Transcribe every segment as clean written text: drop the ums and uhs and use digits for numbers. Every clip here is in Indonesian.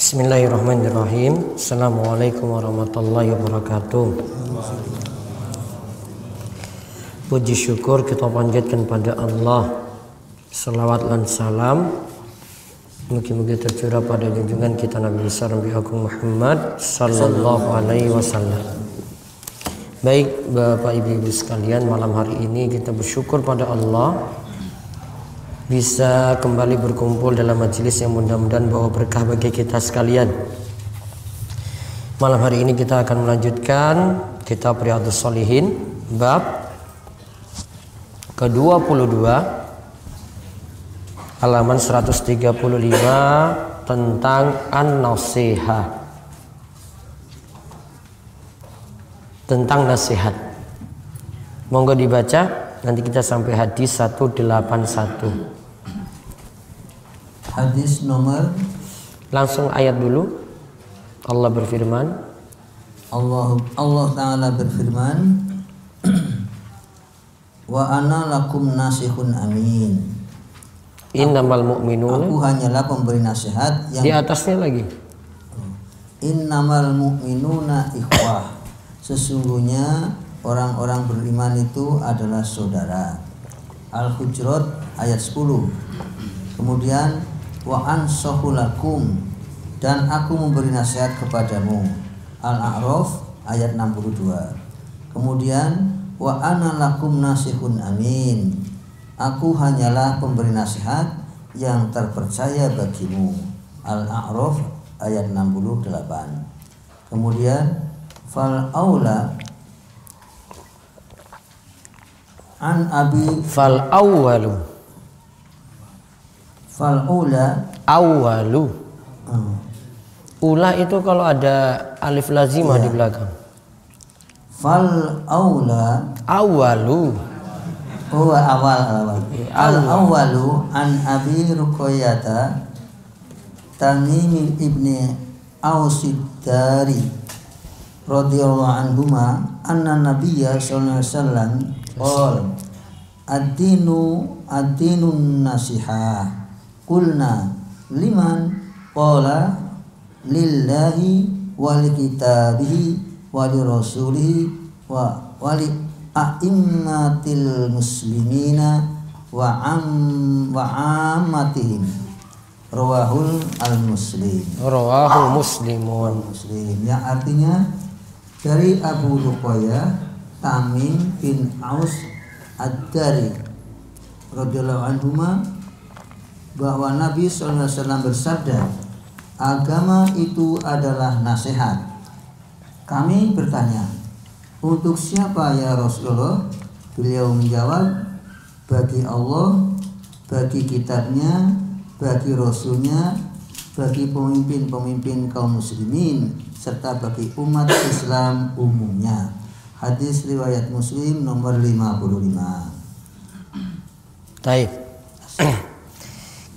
Bismillahirrahmanirrahim. Assalamualaikum warahmatullahi wabarakatuh. Puji syukur kita panjatkan pada Allah. Salawat dan salam mugi-mugi tercurah pada junjungan kita Nabi besar Nabi Agung Muhammad sallallahu alaihi wasallam. Baik Bapak Ibu sekalian, malam hari ini kita bersyukur pada Allah bisa kembali berkumpul dalam majelis yang mudah-mudahan bawa berkah bagi kita sekalian. Malam hari ini kita akan melanjutkan kitab Riyadhus Shalihin bab ke-22 halaman 135 tentang an-nasihah, tentang nasihat. Monggo dibaca, nanti kita sampai hadis 181. Hadis nomor, langsung ayat dulu. Allah berfirman, Allah Ta'ala berfirman, wa ana lakum nasihun amin. Innamal mu'minuna, aku hanyalah pemberi nasihat yang di atasnya lagi. Innamal mu'minuna ikhwah, sesungguhnya orang-orang beriman itu adalah saudara. Al-Hujurat ayat 10. Kemudian wa ansahu lakum, dan aku memberi nasihat kepadamu. Al-A'raf ayat 62. Kemudian wa ana lakum nasihun amin, aku hanyalah pemberi nasihat yang terpercaya bagimu. Al-A'raf ayat 68. Kemudian fal aula an abi Fal awwalu, fal ula awwalu. Ula itu kalau ada alif lazimah di belakang. fal aula Awwalu, awal al awalu an abi ruqayyata Tamim ibni Ausidari radhiyallahu anhuma anna nabiyya sallallahu alaihi wasallam qala ad-dinun nasihah. Qulna liman? Qala lillahi wa li kitabihi wa li rasulihi wa li a'immatil muslimina wa ammatihim. Rawahul al-Muslim. rawahu muslimun. Muslim, yang artinya dari Abu Ruqayyah Tamim bin Aus Ad-Dari radhiyallahu anhuma bahwa Nabi SAW bersabda, agama itu adalah nasihat. Kami bertanya, untuk siapa ya Rasulullah? Beliau menjawab, bagi Allah, bagi kitabnya, bagi Rasulnya, bagi pemimpin-pemimpin kaum muslimin, serta bagi umat Islam umumnya. Hadis riwayat Muslim nomor 55. Baik.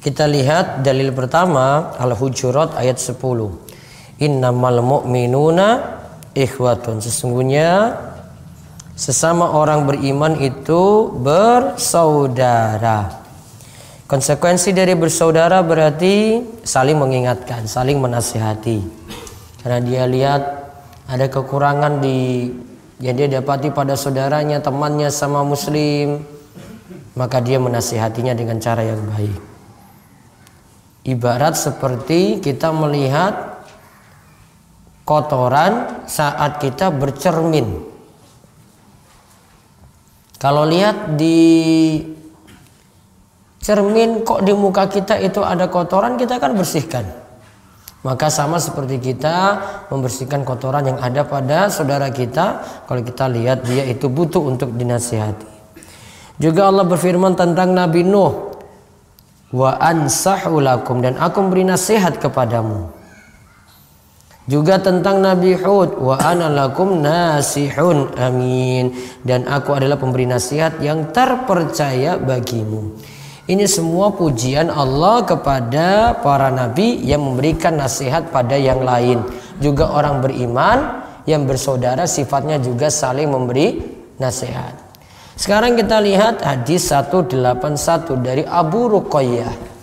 Kita lihat dalil pertama, Al-Hujurat ayat 10. Innamal mu'minuna ikhwatun, sesungguhnya sesama orang beriman itu bersaudara. Konsekuensi dari bersaudara berarti saling mengingatkan, saling menasihati. Karena dia lihat ada kekurangan yang dia dapati pada saudaranya, temannya sama muslim, maka dia menasihatinya dengan cara yang baik. Ibarat seperti kita melihat kotoran saat kita bercermin. Kalau lihat di cermin kok di muka kita itu ada kotoran, kita kan bersihkan. Maka sama seperti kita membersihkan kotoran yang ada pada saudara kita, kalau kita lihat dia itu butuh untuk dinasihati. Juga Allah berfirman tentang Nabi Nuh, wa ansahu lakum, dan aku memberi nasihat kepadamu. Juga tentang Nabi Hud, wa ana lakum nasihun amin, dan aku adalah pemberi nasihat yang terpercaya bagimu. Ini semua pujian Allah kepada para nabi yang memberikan nasihat pada yang lain. Juga orang beriman yang bersaudara sifatnya juga saling memberi nasihat. Sekarang kita lihat hadis 181 dari Abu Ruqayyah.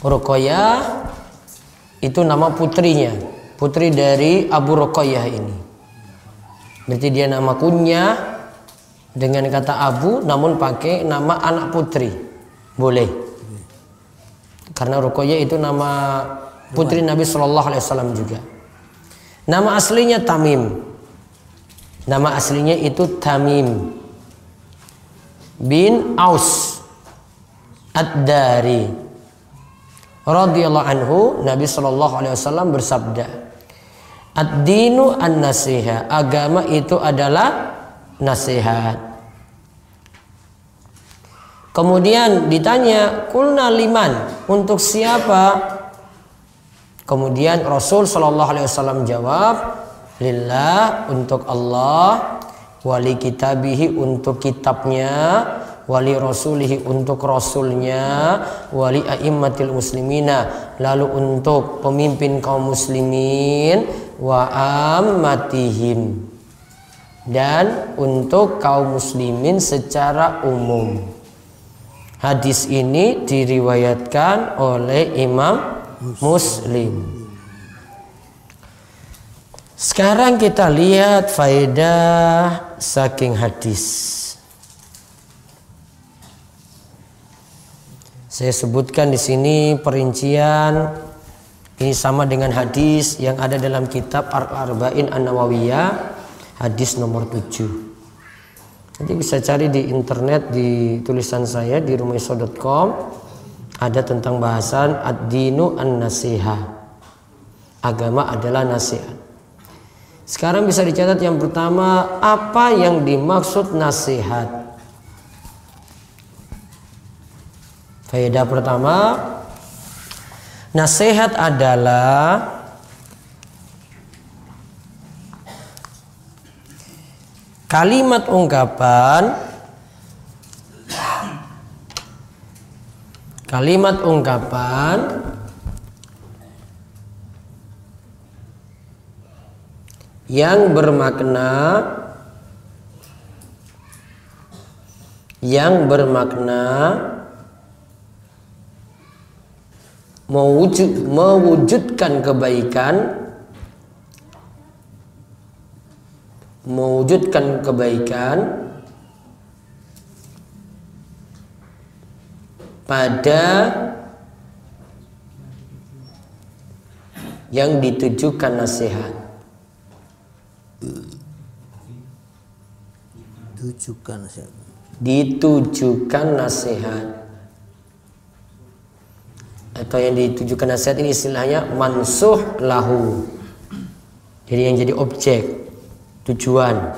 Ruqayyah Itu nama putrinya, putri dari Abu Ruqayyah ini. Berarti dia nama kunyah dengan kata Abu, namun pakai nama anak putri. Boleh. Karena Ruqayyah itu nama putri Nabi Shallallahu Alaihi Wasallam juga. Nama aslinya Tamim. Nama aslinya itu Tamim bin Aus Ad-Dari radhiyallahu anhu. Nabi Shallallahu Alaihi Wasallam bersabda, ad-dinu an-nasiha, agama itu adalah nasihat. Kemudian ditanya, kulna liman, untuk siapa? Kemudian Rasul Shallallahu Alaihi Wasallam jawab, lillah, untuk Allah, wali kitabihi, untuk kitabnya, wali rasulihi, untuk rasulnya, wali a'immatil muslimina, lalu untuk pemimpin kaum muslimin, wa ammatihim, dan untuk kaum muslimin secara umum. Hadis ini diriwayatkan oleh Imam Muslim. Sekarang kita lihat faedah saking hadis. Saya sebutkan di sini perincian ini sama dengan hadis yang ada dalam kitab Al-Arba'in An-Nawawiyah, hadis nomor 7. Nanti bisa cari di internet, di tulisan saya di rumaiso.com, ada tentang bahasan ad-dinu an-nasiha. Agama adalah nasihat. Sekarang bisa dicatat yang pertama, apa yang dimaksud nasihat? Faedah pertama, nasihat adalah kalimat ungkapan yang bermakna mewujudkan kebaikan pada yang ditujukan nasihat. Ditujukan nasihat atau yang ditujukan nasihat ini istilahnya mansuh lahu. Jadi yang jadi objek, tujuan.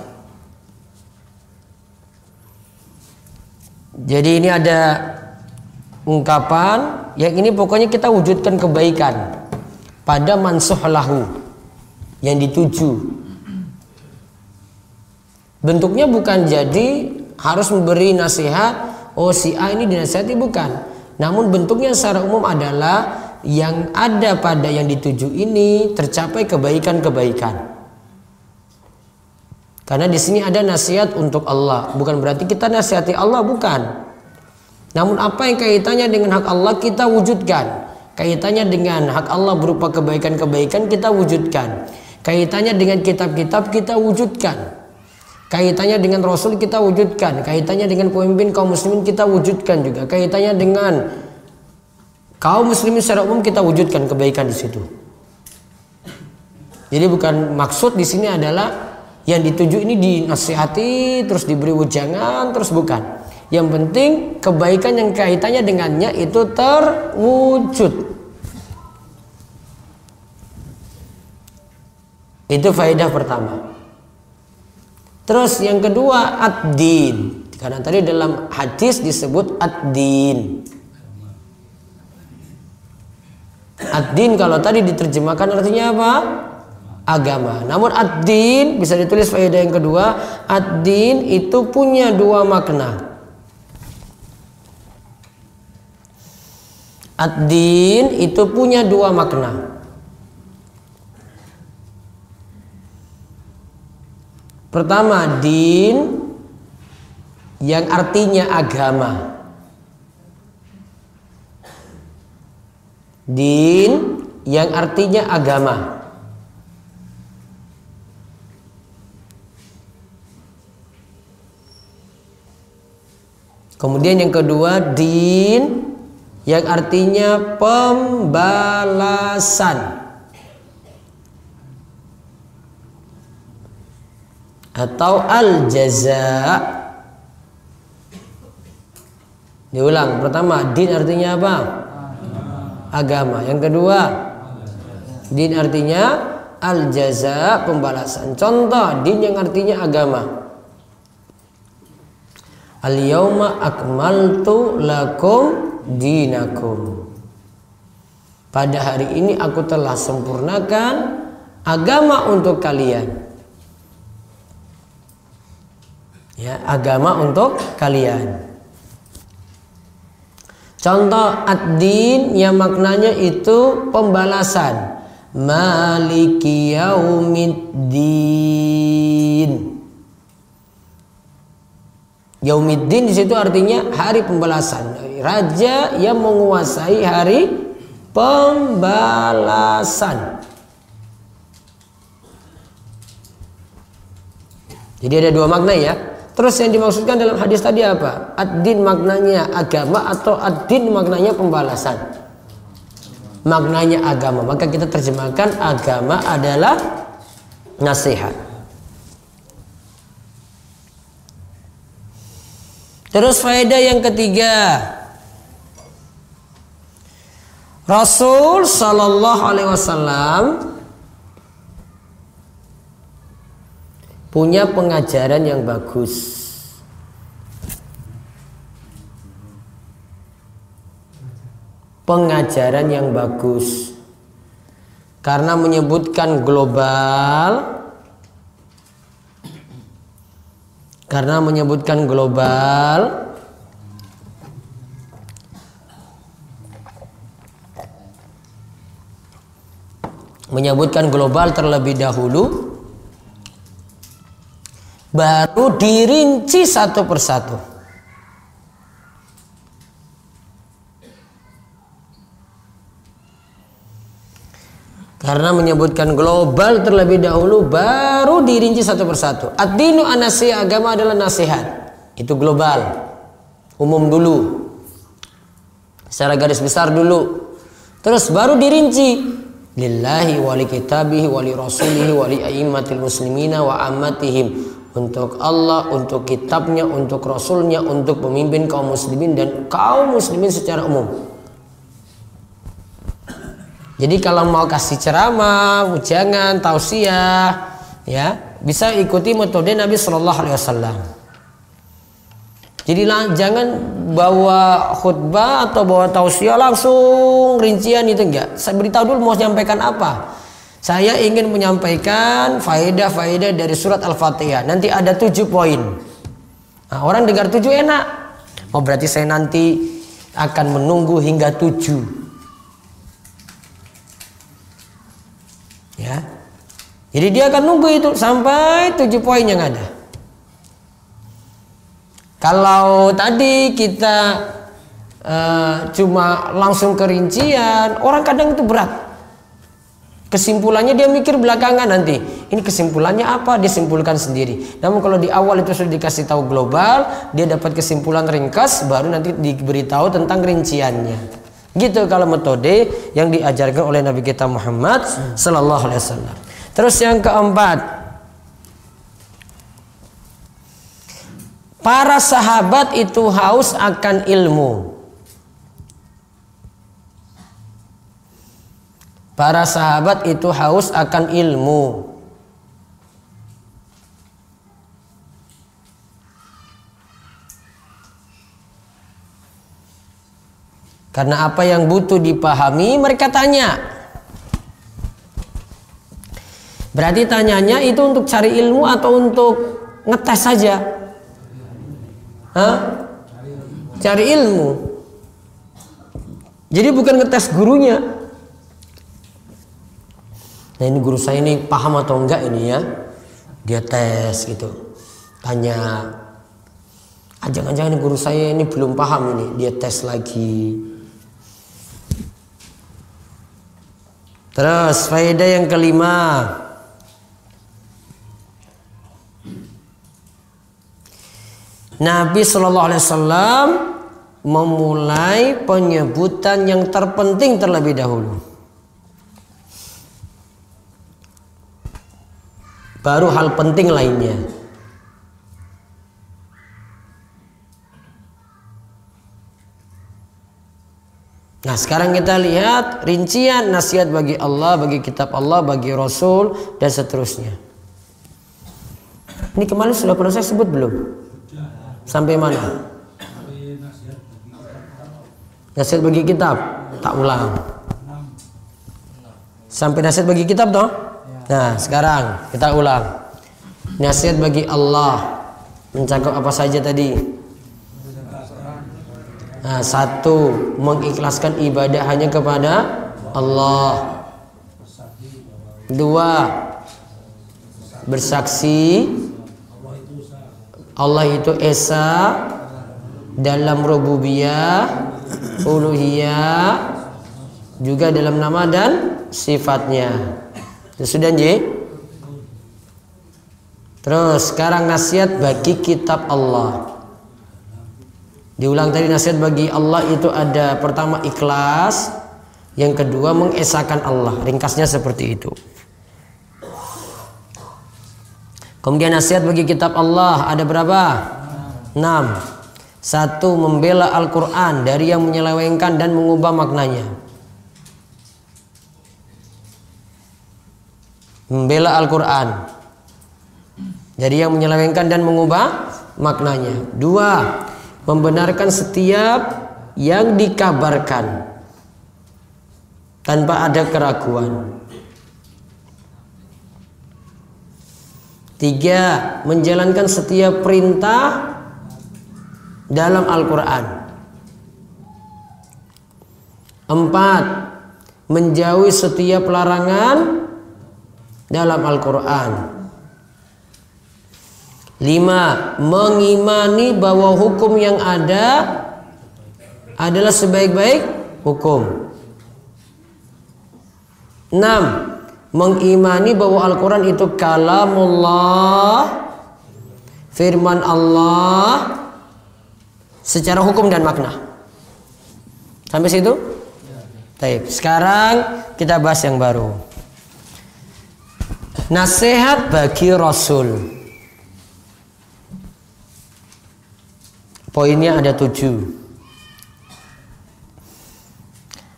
Jadi ini ada ungkapan yang ini pokoknya kita wujudkan kebaikan pada mansuh lahu, yang dituju. Bentuknya bukan jadi harus memberi nasihat, oh si A ini dinasihati, bukan. Namun bentuknya secara umum adalah yang ada pada yang dituju ini tercapai kebaikan-kebaikan. Karena di sini ada nasihat untuk Allah, bukan berarti kita nasihati Allah, bukan. Namun apa yang kaitannya dengan hak Allah kita wujudkan. Kaitannya dengan hak Allah berupa kebaikan-kebaikan kita wujudkan. Kaitannya dengan kitab-kitab kita wujudkan. Kaitannya dengan Rasul kita wujudkan. Kaitannya dengan pemimpin kaum muslimin kita wujudkan juga. Kaitannya dengan kaum muslimin secara umum kita wujudkan kebaikan di situ. Jadi bukan maksud di sini adalah yang dituju ini dinasihati terus diberi wejangan terus, bukan. Yang penting kebaikan yang kaitannya dengannya itu terwujud. Itu faedah pertama. Terus yang kedua, ad-din. Karena tadi dalam hadis disebut ad-din. Ad-din kalau tadi diterjemahkan artinya apa? Agama. Namun ad-din bisa ditulis faedah yang kedua, ad-din itu punya dua makna. Ad-din itu punya dua makna. Pertama, din yang artinya agama. Din yang artinya agama. Kemudian yang kedua, din yang artinya pembalasan atau al-jaza. Diulang, pertama, din artinya apa? Agama. Yang kedua, din artinya al-jaza, pembalasan. Contoh, din yang artinya agama. Al-yauma akmaltu lakum dinakum. Pada hari ini aku telah sempurnakan agama untuk kalian. Ya, agama untuk kalian. Contoh ad-din yang maknanya itu pembalasan. Maliki yaumiddin. Yaumiddin di situ artinya hari pembalasan. Raja yang menguasai hari pembalasan. Jadi ada dua makna ya. Terus yang dimaksudkan dalam hadis tadi apa? Ad-din maknanya agama atau ad-din maknanya pembalasan? Maknanya agama. Maka kita terjemahkan agama adalah nasihat. Terus faedah yang ketiga, Rasul Sallallahu Alaihi Wasallam punya pengajaran yang bagus. Pengajaran yang bagus karena menyebutkan global. Karena menyebutkan global, terlebih dahulu, baru dirinci satu persatu. Karena menyebutkan global terlebih dahulu, baru dirinci satu persatu. Ad-dinu an-nasihat, agama adalah nasihat. Itu global, umum dulu, secara garis besar dulu. Terus baru dirinci. Lillahi wa li kitabihi wa li rasulihi wa li a'immatil muslimina wa ammatihim. Untuk Allah, untuk kitabnya, untuk rasulnya, untuk pemimpin kaum muslimin dan kaum muslimin secara umum. Jadi kalau mau kasih ceramah, ujangan, tausiah, ya bisa ikuti metode Nabi Shallallahu Alaihi Wasallam. Jadi jangan bawa khutbah atau bawa tausiah langsung rincian itu enggak. Saya beritahu dulu mau menyampaikan apa. Saya ingin menyampaikan faedah-faedah dari surat Al-Fatihah. Nanti ada 7 poin. Nah, orang dengar 7 enak. Oh berarti saya nanti akan menunggu hingga 7. Ya, jadi dia akan nunggu itu sampai 7 poin yang ada. Kalau tadi kita cuma langsung ke rincian, orang kadang itu berat. Kesimpulannya dia mikir belakangan nanti. Ini kesimpulannya apa? Dia simpulkan sendiri. Namun kalau di awal itu sudah dikasih tahu global, dia dapat kesimpulan ringkas, baru nanti diberitahu tentang rinciannya. Gitu kalau metode yang diajarkan oleh Nabi kita Muhammad Sallallahu Alaihi Wasallam. Terus yang keempat, para sahabat itu haus akan ilmu. Para sahabat itu haus akan ilmu. Karena apa yang butuh dipahami mereka tanya. Berarti tanyanya itu untuk cari ilmu atau untuk ngetes saja? Hah? Cari ilmu. Jadi bukan ngetes gurunya. Nah ini guru saya ini paham atau enggak ini ya? Dia tes gitu. Tanya. Jangan-jangan guru saya ini belum paham ini. Dia tes lagi. Terus faedah yang kelima, Nabi Shallallahu Alaihi Wasallam memulai penyebutan yang terpenting terlebih dahulu, baru hal penting lainnya. Nah, sekarang kita lihat rincian nasihat bagi Allah, bagi kitab Allah, bagi Rasul, dan seterusnya. Ini kemarin sudah pernah saya sebut belum? Sampai mana? Nasihat bagi kitab, tak ulang. Sampai nasihat bagi kitab toh? Nah, sekarang kita ulang. Nasihat bagi Allah mencakup apa saja tadi? Nah, satu, mengikhlaskan ibadah hanya kepada Allah. Dua, bersaksi Allah itu esa dalam rububiyah, uluhiyah, juga dalam nama dan sifatnya. Itu sudah Nji? Terus sekarang nasihat bagi kitab Allah. Diulang tadi, nasihat bagi Allah itu ada pertama ikhlas, yang kedua mengesahkan Allah. Ringkasnya seperti itu. Kemudian nasihat bagi kitab Allah ada berapa? 6. Satu, membela Al-Quran dari yang menyelewengkan dan mengubah maknanya. Membela Al-Quran dari yang menyelewengkan dan mengubah maknanya. 2, membenarkan setiap yang dikabarkan tanpa ada keraguan. 3, menjalankan setiap perintah dalam Al-Quran. 4, menjauhi setiap larangan dalam Al-Quran. 5, mengimani bahwa hukum yang ada adalah sebaik-baik hukum. 6, mengimani bahwa Al-Quran itu kalamullah, firman Allah secara hukum dan makna. Sampai situ? Baik. Sekarang kita bahas yang baru. Nasihat bagi Rasul. Poinnya ada 7.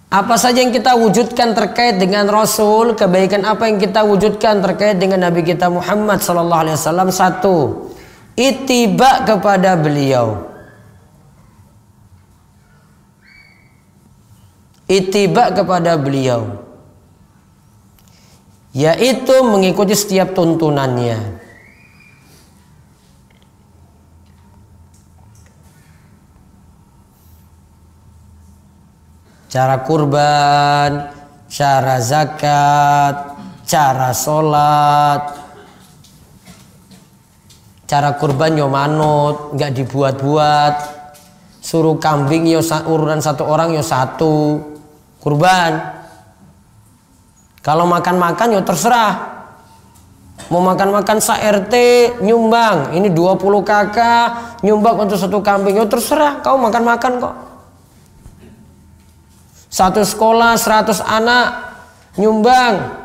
Apa saja yang kita wujudkan terkait dengan Rasul, kebaikan apa yang kita wujudkan terkait dengan Nabi kita Muhammad sallallahu alaihi wasallam? 1, ittiba kepada beliau. Ittiba kepada beliau, yaitu mengikuti setiap tuntunannya. Cara kurban, cara zakat, cara sholat. Cara kurban yo manut, nggak dibuat-buat. Suruh kambing yo urunan satu orang yo satu kurban. Kalau makan-makan yo terserah. Mau makan-makan sa-RT nyumbang, ini 20 kakak nyumbang untuk satu kambing, yo terserah. Kau makan-makan kok. Satu sekolah 100 anak nyumbang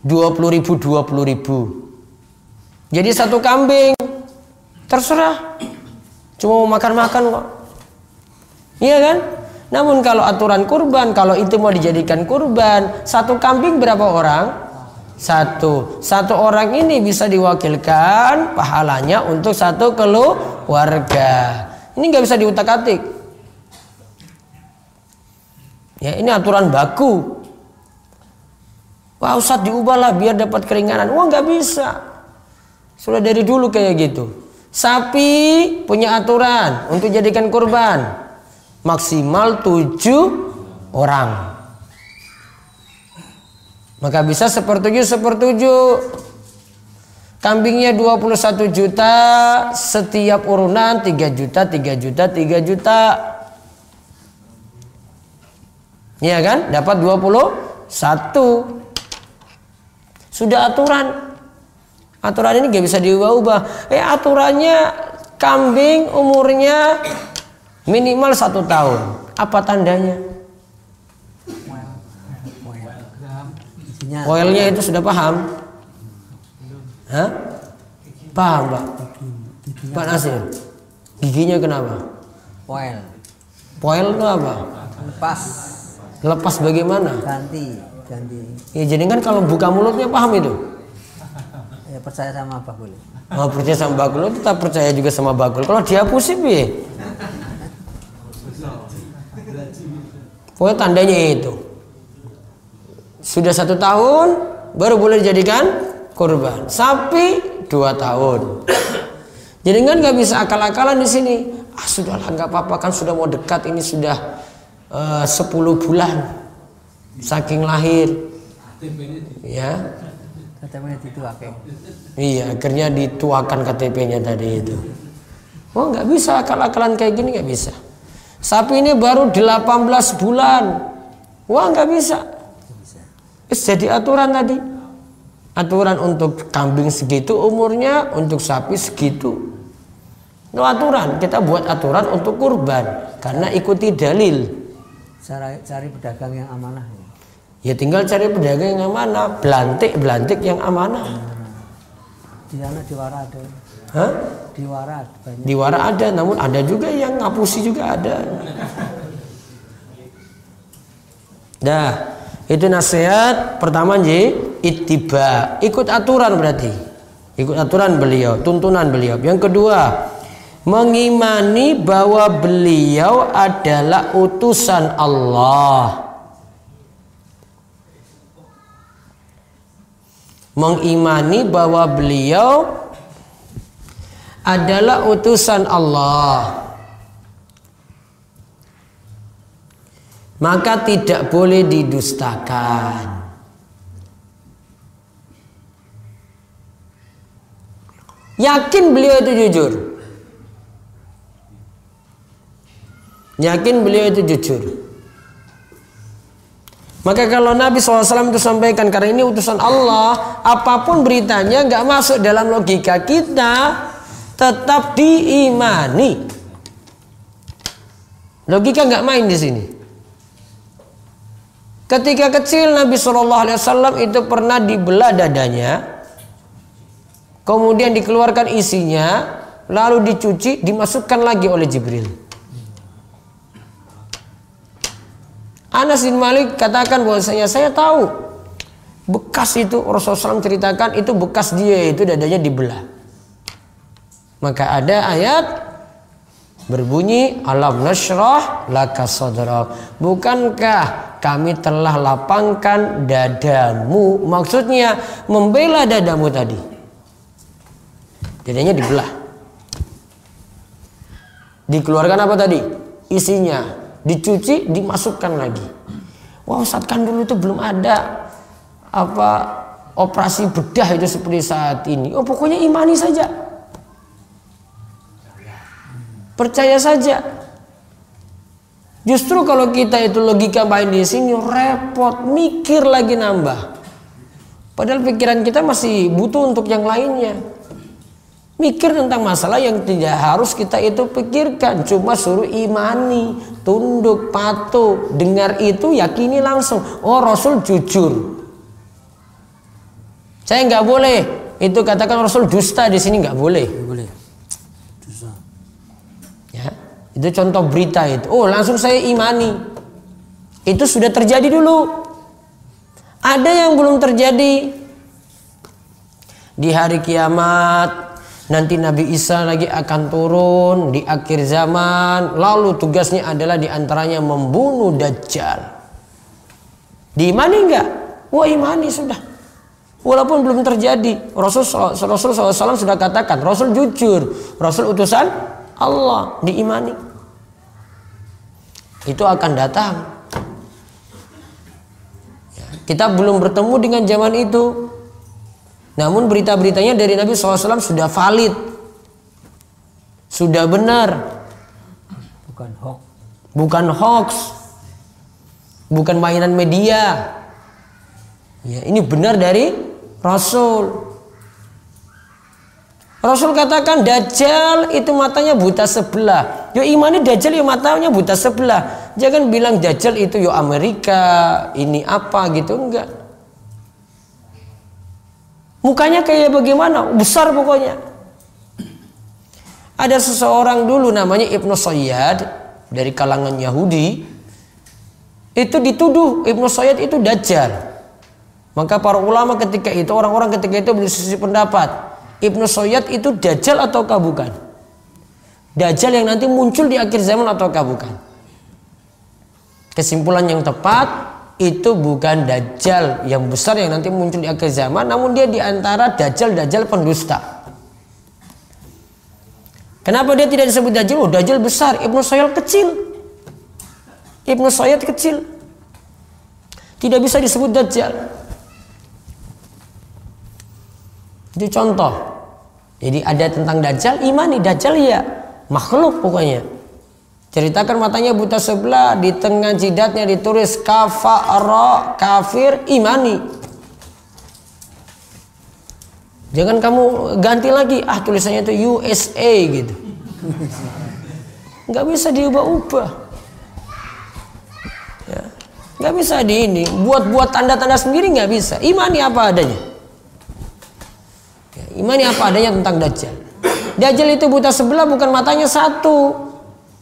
20.000. Jadi satu kambing terserah, cuma mau makan-makan kok. Iya kan? Namun kalau aturan kurban, kalau itu mau dijadikan kurban, satu kambing berapa orang? Satu orang ini bisa diwakilkan pahalanya untuk satu keluarga. Ini nggak bisa diutak-atik. Ya, ini aturan baku. Wah, Ustadz diubahlah biar dapat keringanan. Wah, nggak bisa. Sudah dari dulu kayak gitu. Sapi punya aturan untuk jadikan kurban maksimal 7 orang. Maka bisa sepertujuh. Kambingnya 21 juta, setiap urunan 3 juta. Iya kan? Dapat 21 1. Sudah aturan. Aturan ini gak bisa diubah-ubah. Aturannya kambing umurnya minimal 1 tahun. Apa tandanya? Poelnya itu sudah paham? Hah? Paham, Pak? Pak Nasir? Giginya kenapa? Poel. Poel itu apa? Lepas. Lepas bagaimana? Ganti. Ya jadi kan kalau buka mulutnya paham itu? Ya percaya sama bakul. Oh, percaya sama bakul, tetap percaya juga sama bakul. Kalau dihapusin ya? Pokoknya tandanya itu. Sudah 1 tahun baru boleh dijadikan kurban. Sapi 2 tahun. Jadi kan nggak bisa akal-akalan di sini. Sudahlah nggak apa-apa kan sudah mau dekat ini sudah 10 bulan saking lahir. Ya. KTP-nya dituakan. Iya, akhirnya dituakan KTP-nya tadi itu. Oh nggak bisa akal-akalan kayak gini nggak bisa. Sapi ini baru 18 bulan. Wah nggak bisa. Jadi aturan tadi. Aturan untuk kambing segitu umurnya, untuk sapi segitu. Itu aturan. Kita buat aturan untuk kurban karena ikuti dalil. Cari pedagang yang amanah. Ya tinggal cari pedagang yang amanah, belantik yang amanah. Di sana di Wara ada. Hah? Di Wara banyak. Di Wara ada, namun ada juga yang ngapusi juga ada. Dah, itu nasihat pertama ittiba, ikut aturan berarti. Ikut aturan beliau, tuntunan beliau. Yang kedua, mengimani bahwa beliau adalah utusan Allah. Mengimani bahwa beliau adalah utusan Allah. Maka tidak boleh didustakan. Yakin beliau itu jujur. Yakin beliau itu jujur. Maka kalau Nabi SAW itu sampaikan karena ini utusan Allah, apapun beritanya nggak masuk dalam logika kita, tetap diimani. Logika nggak main di sini. Ketika kecil Nabi SAW itu pernah dibelah dadanya, kemudian dikeluarkan isinya, lalu dicuci, dimasukkan lagi oleh Jibril. Anas bin Malik katakan bahwasanya saya tahu bekas itu Rasulullah SAW ceritakan itu bekas dia itu dadanya dibelah. Maka ada ayat berbunyi alam nashrah laka sadrak. Bukankah kami telah lapangkan dadamu? Maksudnya membela dadamu tadi. Dadanya dibelah. Dikeluarkan apa tadi? Isinya. Dicuci, dimasukkan lagi. Wah, Ustaz kan dulu itu belum ada operasi bedah itu seperti saat ini. Oh, pokoknya imani saja. Percaya saja. Justru kalau kita itu logika main di sini repot, mikir lagi nambah. Padahal pikiran kita masih butuh untuk yang lainnya. Mikir tentang masalah yang tidak harus kita itu pikirkan, cuma suruh imani, tunduk, patuh, dengar itu yakini langsung. Oh, Rasul jujur. Saya nggak boleh itu katakan Rasul dusta di sini, nggak boleh. Nggak boleh. Dusta. Ya, itu contoh berita itu. Oh, langsung saya imani. Itu sudah terjadi dulu. Ada yang belum terjadi. Di hari kiamat nanti Nabi Isa lagi akan turun di akhir zaman. Lalu tugasnya adalah diantaranya membunuh Dajjal. Diimani enggak? Wah, imani sudah. Walaupun belum terjadi. Rasul SAW sudah katakan Rasul jujur, Rasul utusan Allah, diimani. Itu akan datang. Kita belum bertemu dengan zaman itu. Namun berita-beritanya dari Nabi SAW sudah valid, sudah benar, bukan hoax, bukan hoax, bukan mainan media. Ya, ini benar dari Rasul. Rasul katakan Dajjal itu matanya buta sebelah. Yo imani Dajjal yo matanya buta sebelah. Jangan bilang Dajjal itu yo Amerika, ini apa gitu, enggak. Mukanya kayak bagaimana? Besar pokoknya. Ada seseorang dulu namanya Ibnu Sayyad dari kalangan Yahudi. Itu dituduh Ibnu Sayyad itu Dajjal. Maka para ulama ketika itu, orang-orang ketika itu berselisih pendapat. Ibnu Sayyad itu Dajjal ataukah bukan? Dajjal yang nanti muncul di akhir zaman ataukah bukan? Kesimpulan yang tepat, itu bukan Dajjal yang besar yang nanti muncul di akhir zaman. Namun dia diantara Dajjal-Dajjal pendusta. Kenapa dia tidak disebut Dajjal? Oh, Dajjal besar, Ibnu Sayyad kecil. Ibnu Sayyad kecil. Tidak bisa disebut Dajjal. Itu contoh. Jadi ada tentang Dajjal, imani Dajjal ya makhluk pokoknya. Ceritakan matanya buta sebelah, di tengah jidatnya ditulis kafara, kafir, imani. Jangan kamu ganti lagi, tulisannya itu USA gitu. Nggak bisa diubah-ubah. Ya. Nggak bisa di ini, buat tanda-tanda sendiri nggak bisa. Imani apa adanya. Imani apa adanya tentang Dajjal. Dajjal itu buta sebelah, bukan matanya satu,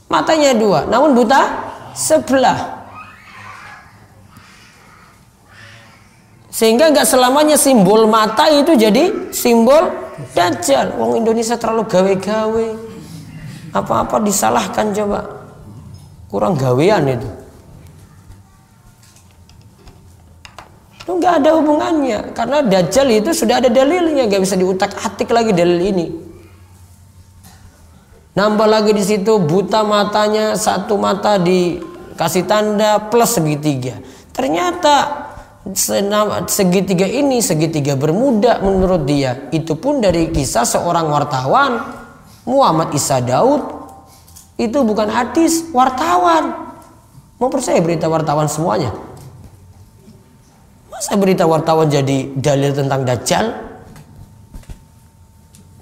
matanya dua, namun buta sebelah. Sehingga nggak selamanya simbol mata itu jadi simbol Dajjal. Wong Indonesia terlalu gawe-gawe, apa-apa disalahkan coba, kurang gawean itu. Itu nggak ada hubungannya, karena Dajjal itu sudah ada dalilnya, nggak bisa diutak-atik lagi dalil ini. Nambah lagi di situ buta matanya, satu mata dikasih tanda plus segitiga. Ternyata segitiga ini segitiga bermuda menurut dia. Itu pun dari kisah seorang wartawan Muhammad Isa Daud. Itu bukan hadis, wartawan. Mau percaya berita wartawan semuanya? Masa berita wartawan jadi dalil tentang Dajjal?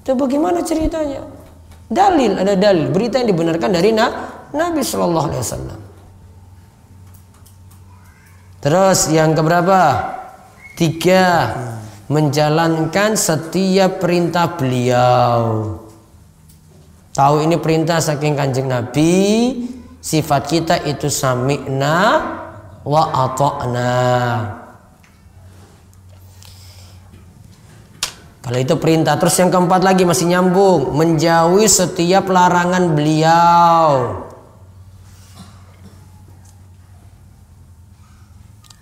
Itu bagaimana ceritanya? Dalil, ada dalil, berita yang dibenarkan dari Nabi Shallallahu Alaihi Wasallam. Terus yang keberapa? 3, menjalankan setiap perintah beliau. Tahu ini perintah saking Kanjeng Nabi. Sifat kita itu sami'na wa ata'na. Kalau itu perintah. Terus yang keempat lagi masih nyambung, menjauhi setiap larangan beliau.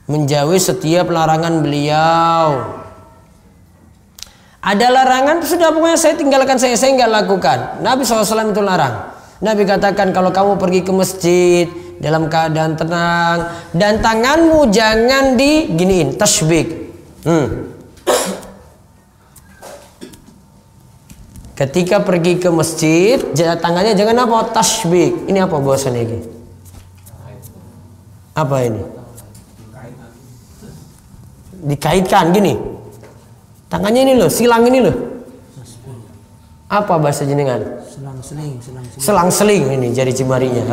Menjauhi setiap larangan beliau. Ada larangan, sudah pokoknya saya tinggalkan, saya nggak lakukan. Nabi SAW itu larang. Nabi katakan kalau kamu pergi ke masjid dalam keadaan tenang dan tanganmu jangan diginiin, tasbih. Ketika pergi ke masjid, tangannya jangan apa? Tasbih. Ini apa bahasanya ini? Apa ini? Dikaitkan gini. Tangannya ini loh, silang ini loh. Apa bahasa jenengan? Selang-seling ini jari jemarinya.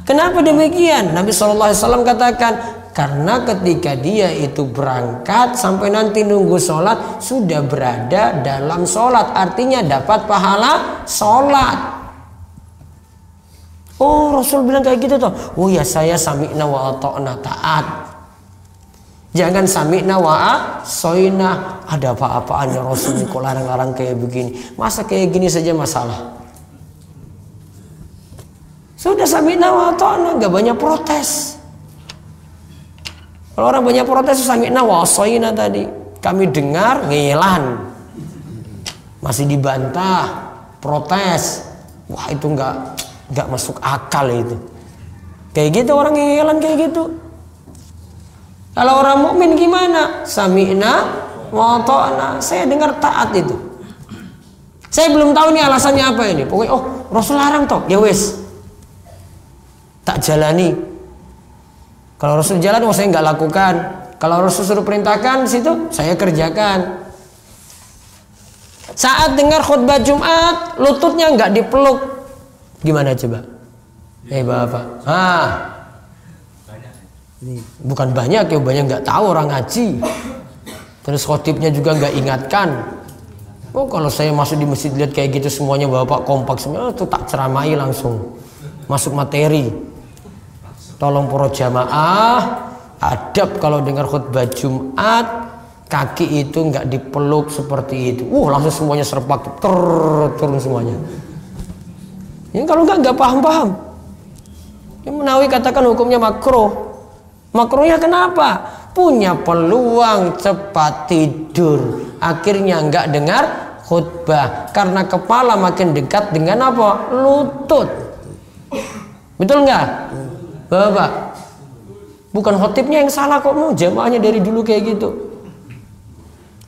Kenapa demikian? Nabi SAW katakan, karena ketika dia itu berangkat sampai nanti nunggu sholat sudah berada dalam sholat, artinya dapat pahala sholat. Oh, Rasul bilang kayak gitu toh. Oh ya, saya sami'na wa ata'na, taat. Jangan sami'na wa asoina. Ada apa-apaan ya Rasul kok larang-larang kayak begini? Masa kayak gini saja masalah? Sudah sami'na wa ata'na, nggak banyak protes. Kalau orang banyak protes, sami'na wa asoina tadi. Kami dengar, ngelan. Masih dibantah, protes. Wah itu nggak masuk akal itu. Kayak gitu orang ngelan kayak gitu. Kalau orang mukmin gimana? Sami'na wa ata'na. Saya dengar taat itu. Saya belum tahu nih alasannya apa ini. Pokoknya oh Rasul larang toh, ya wes. Tak jalani. Kalau Rasul jalan, saya nggak lakukan. Kalau Rasul suruh perintahkan, situ saya kerjakan. Saat dengar khutbah Jumat, lututnya nggak dipeluk, gimana coba? Bapak, bukan banyak ya, banyak nggak tahu orang ngaji. Terus khotibnya juga nggak ingatkan. Oh, kalau saya masuk di masjid lihat kayak gitu semuanya bapak kompak semua, itu tak ceramai langsung masuk materi. Tolong para jamaah, adab kalau dengar khutbah Jumat, kaki itu nggak dipeluk seperti itu. Langsung semuanya serpak, turun semuanya. Ini kalau nggak paham-paham. Imam Nawawi katakan hukumnya makruh. Makruhnya kenapa? Punya peluang cepat tidur, akhirnya nggak dengar khutbah karena kepala makin dekat dengan apa? Lutut. Betul nggak, Bapak? Bukan khotibnya yang salah kok, jamaahnya dari dulu kayak gitu.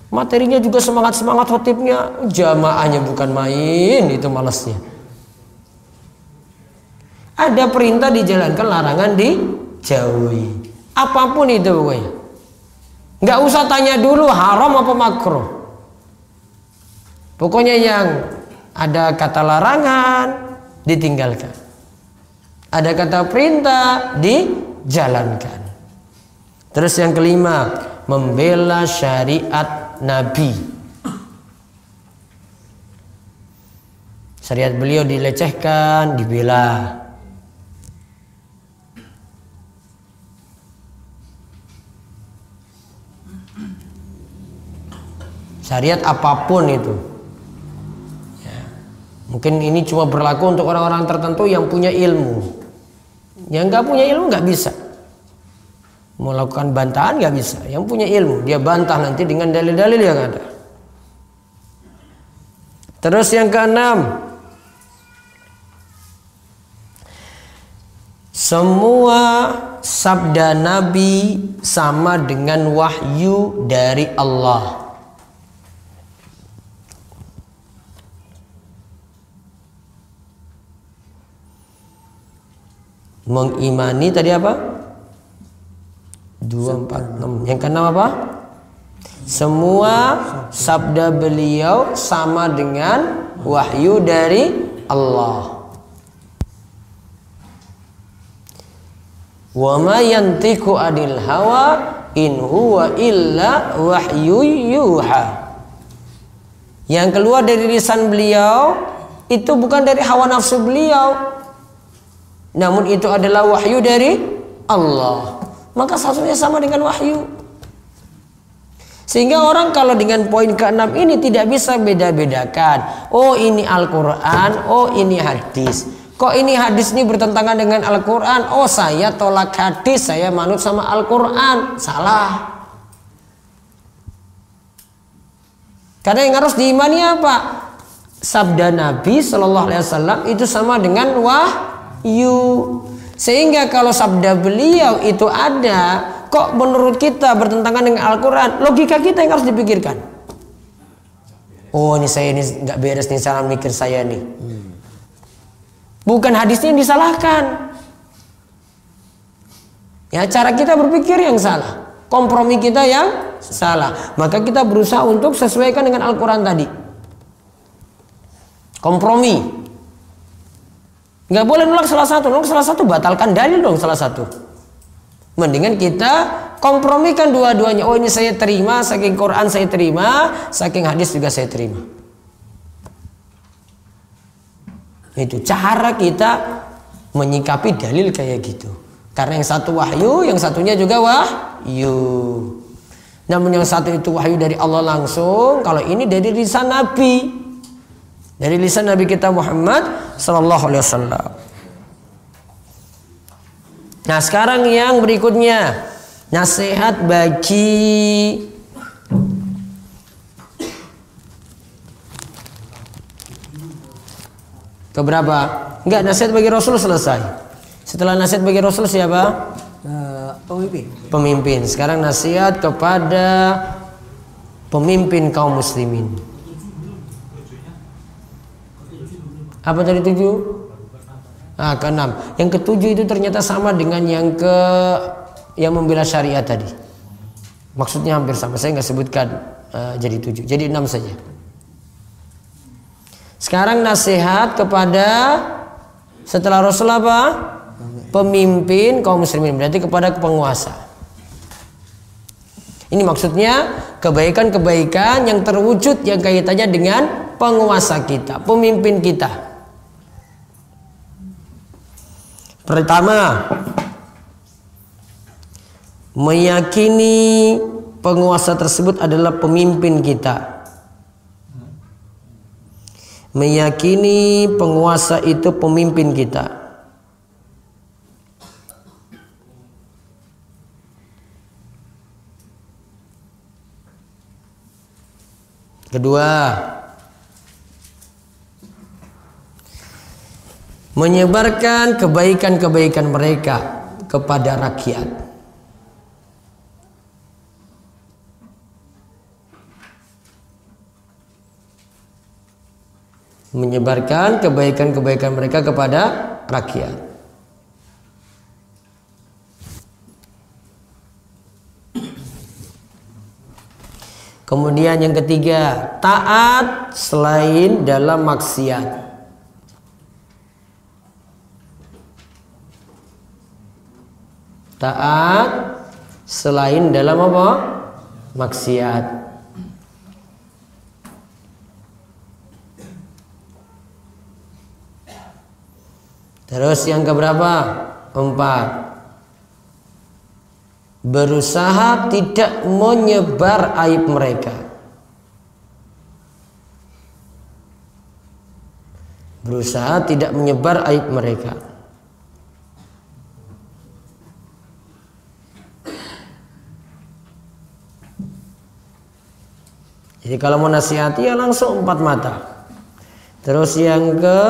Materinya juga semangat khotibnya, jamaahnya bukan main, itu malasnya. Ada perintah dijalankan, larangan dijauhi. Apapun itu pokoknya. Nggak usah tanya dulu haram apa makruh. Pokoknya yang ada kata larangan ditinggalkan. Ada kata perintah dijalankan. Terus yang kelima, membela syariat Nabi. Syariat beliau dilecehkan, dibela. Syariat apapun itu ya. Mungkin ini cuma berlaku untuk orang-orang tertentu yang punya ilmu. Yang nggak punya ilmu nggak bisa melakukan bantahan, nggak bisa. Yang punya ilmu dia bantah nanti dengan dalil-dalil yang ada. Terus yang keenam, semua sabda Nabi sama dengan wahyu dari Allah. Mengimani tadi apa? 2, 4, 6. Yang keenam apa? Semua sabda beliau sama dengan wahyu dari Allah. Wa ma yantiqu anil hawa in huwa illa wahyu yuha. Yang keluar dari lisan beliau itu bukan dari hawa nafsu beliau, namun itu adalah wahyu dari Allah. Maka satunya sama dengan wahyu. Sehingga orang kalau dengan poin ke-6 ini tidak bisa beda-bedakan. Oh ini Al-Quran, oh ini hadis. Kok ini hadis ini bertentangan dengan Al-Quran? Oh saya tolak hadis, saya manut sama Al-Quran. Salah. Karena yang harus diimani apa? Sabda Nabi SAW itu sama dengan wahyu. Sehingga kalau sabda beliau itu ada, kok menurut kita bertentangan dengan Al-Quran, logika kita yang harus dipikirkan. Oh ini saya ini nggak beres nih cara mikir saya nih. Bukan hadisnya yang disalahkan. Ya cara kita berpikir yang salah, kompromi kita yang salah. Maka kita berusaha untuk sesuaikan dengan Al-Quran tadi. Kompromi. Nggak boleh nolak salah satu, batalkan dalil dong salah satu. Mendingan kita kompromikan dua-duanya. Oh ini saya terima, saking Quran saya terima, saking hadis juga saya terima. Itu cara kita menyikapi dalil kayak gitu. Karena yang satu wahyu, yang satunya juga wahyu. Namun yang satu itu wahyu dari Allah langsung, kalau ini dari lisan Nabi. Dari lisan Nabi kita Muhammad sallallahu alaihi wasallam. Nah, sekarang yang berikutnya, nasihat bagi keberapa? Enggak, nasihat bagi Rasul selesai. Setelah nasihat bagi Rasul siapa? Pemimpin. Sekarang nasihat kepada pemimpin kaum muslimin. Apa tadi 7? Ke-6. Yang ke-7 itu ternyata sama dengan yang yang membela syariat tadi. Maksudnya hampir sama. Saya nggak sebutkan jadi 7, jadi 6 saja. Sekarang nasihat kepada setelah Rasul apa? Pemimpin kaum muslimin, berarti kepada penguasa. Ini maksudnya kebaikan-kebaikan yang terwujud yang kaitannya dengan penguasa kita, pemimpin kita. Pertama, meyakini penguasa tersebut adalah pemimpin kita. Meyakini penguasa itu pemimpin kita. Kedua, menyebarkan kebaikan-kebaikan mereka kepada rakyat. Menyebarkan kebaikan-kebaikan mereka kepada rakyat. Kemudian yang ketiga, taat selain dalam maksiat. Taat selain dalam apa? Maksiat. Terus yang keberapa? 4. Berusaha tidak menyebar aib mereka. Berusaha tidak menyebar aib mereka. Jadi kalau mau nasihati ya langsung 4 mata. Terus yang ke